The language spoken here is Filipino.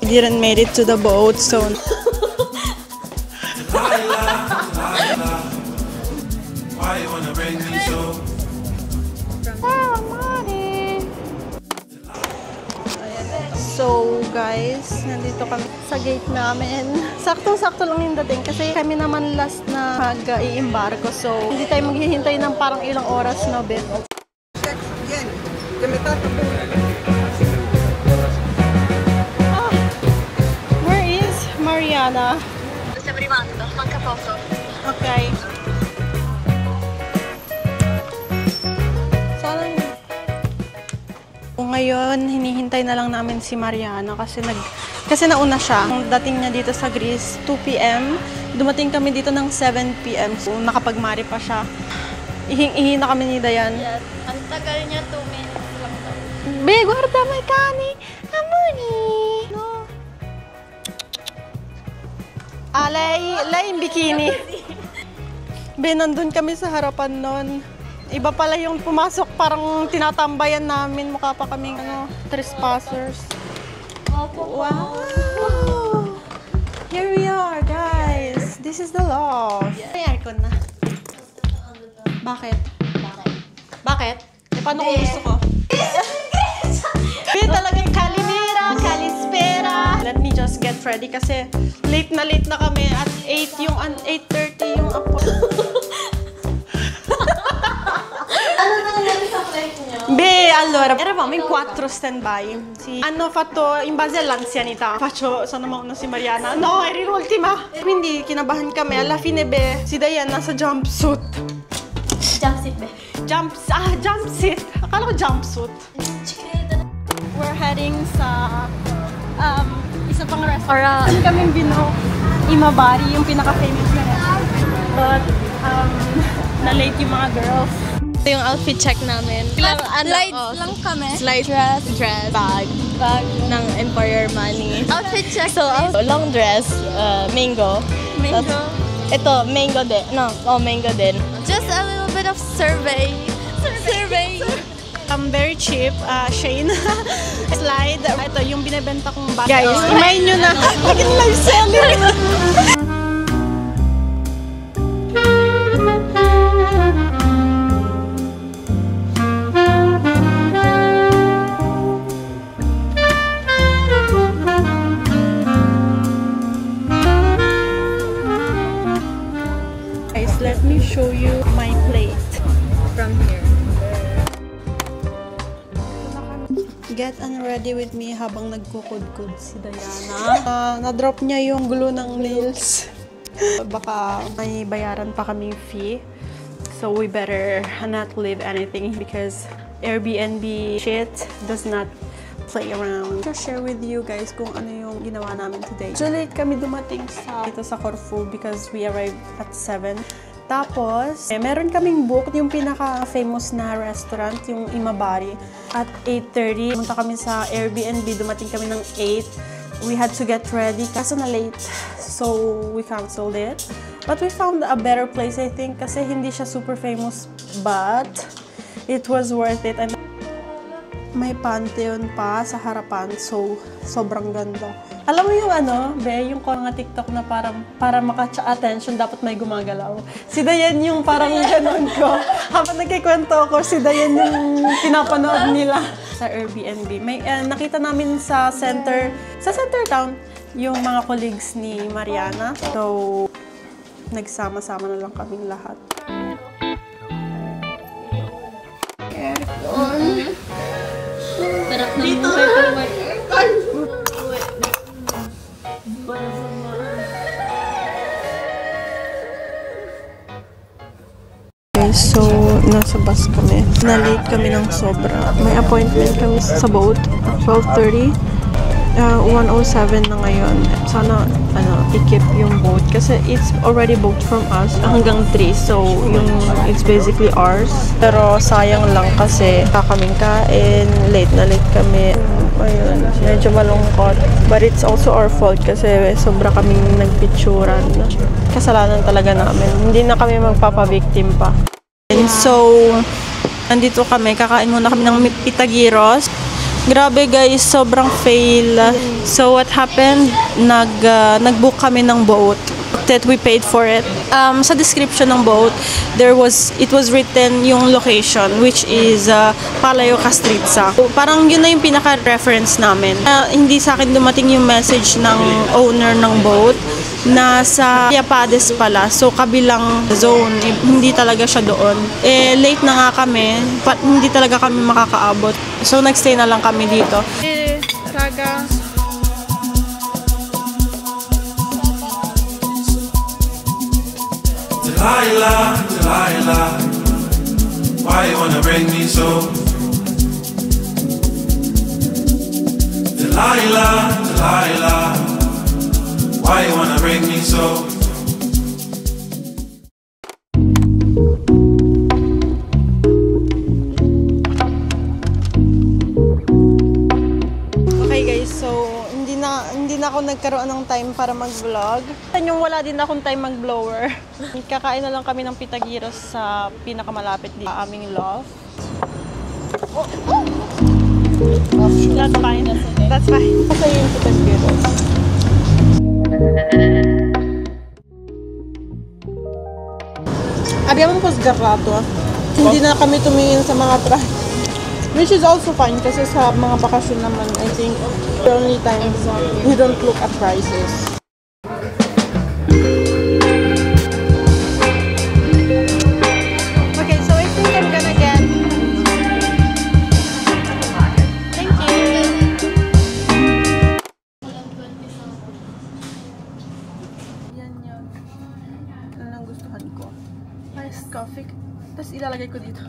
Didn't made it to the boat, so... So guys, nandito kami sa gate namin. Sakto-sakto lang yung dating kasi kami naman last na mag-iimbarko. So hindi tayo maghihintay ng parang ilang oras na bit. Where is Mariana? Sto arrivando, manca poco. Okay. Ngayon, hinihintay na lang namin si Mariana kasi nauna siya. Ang dating niya dito sa Greece, 2 p.m. Dumating kami dito ng 7 p.m. So, nakapagmari pa siya. Ihing-ihi na kami ni Dayan. Yes. Ang tagal niya, 2 minutes lang daw. Be, guarda, may kani. Amuni. No. Lay yung bikini. Be, nandun kami sa harapan nun. Iba pala yung pumasok, parang tinatambayan namin. Mukha pa kaming trespassers. Wow! Here we are, guys. This is the loft. May aircon na. Bakit? Bakit? Eh, paano kung gusto ko? Kaya talagang Calimera, Calispera. Let me just get ready kasi late na kami. At 8:30 yung apo. Beh, allora, eravamo in 4 stand-by. Sì. Hanno fatto in base all'anzianità. Sono mauna si Mariana. No, eri l'ultima. Quindi kinabahan kami. Alla fine, beh, si Dayan nasa jumpsuit. Jumpsuit, be. Jumpsuit. Akala ko jumpsuit. We're heading sa isa pang restaurant. Or kaming bino, Imabari, yung pinaka-famous na restaurant. But, na-late yung mga girls. Ito yung outfit check namin. Slides lang kami. Slide dress, bag ng Empire Money. Outfit check. So, long dress, mango. Mango. Ito, mango din. Mango din. Just a little bit of survey. Very cheap, Shane. Slide. Ito, yung binibenta kong bag. Guys, imayin nyo na. Laging live selling. Let me show you my plate from here. Get ready with me habang nagkukudkud si Diana. Na-drop niya yung glue ng nails. Baka may bayaran pa kaming fee. So we better not leave anything because Airbnb shit does not play around. I'll share with you guys kung ano yung ginawa namin today. So late kami dumating dito sa Corfu because we arrived at 7. Tapos, meron kaming book yung pinaka-famous na restaurant, yung Imabari, at 8:30. Pumunta kami sa Airbnb, dumating kami ng 8. We had to get ready kaso na late. So, we canceled it. But we found a better place, I think, kasi hindi siya super famous, but it was worth it. And may Pantheon pa sa harapan, so sobrang ganda. Alam mo yung yung mga TikTok na para maka-attention, dapat may gumagalaw. Si Dayan yung parang ganun ko. Habang nagkikwento ako, si Dayan yung pinapanood nila sa Airbnb. May nakita namin sa center town, yung mga colleagues ni Mariana. So, nagsama-sama na lang kaming lahat. Sarap ng buhay pa naman. So, nasa bus kami. Na-late kami ng sobra. May appointment kami sa boat. 12:30. 1:07 na ngayon. Sana, i-keep yung boat. Kasi it's already booked from us hanggang 3. So, it's basically ours. Pero, sayang lang kasi kaming kain. Late na late kami. Ayun, medyo malungkot. But it's also our fault kasi sobra kaming nagpicturan. Kasalanan talaga namin. Hindi na kami magpapabiktim pa. And so, nandito kami. Kakain muna kami ng pitagiros. Grabe guys, sobrang fail. So what happened? Nag-book kami ng boat that we paid for it. Sa description ng boat, it was written yung location, which is Palayo Castritza. So, parang yun na yung pinaka-reference namin. Hindi sa akin dumating yung message ng owner ng boat na sa Yapades pala. So, kabilang zone. Hindi talaga siya doon. Late na nga kami. Hindi talaga kami makakaabot. So, nagstay na lang kami dito. Saga. Delilah, Delilah, why you wanna bring me so? Delilah, Delilah, why you wanna bring me so? Okay guys, so hindi na ako nagkaroon ng time para mag-vlog. Yung wala din akong time mag-blower. Kakain na lang kami ng pitagiros sa pinakamalapit dito sa aming loft. That's fine. That's fine. Kasi yung pitagiros. Abbiamo un po sgarrato. Hindi na kami tumingin sa mga price. Which is also fine kasi sa mga bakasyon naman, I think, the only time we don't look at prices. Okay, so I think I'm gonna get... Thank you! Yan yun. Ano ang gustuhan ko? Iced coffee. Tapos ilalagay ko dito.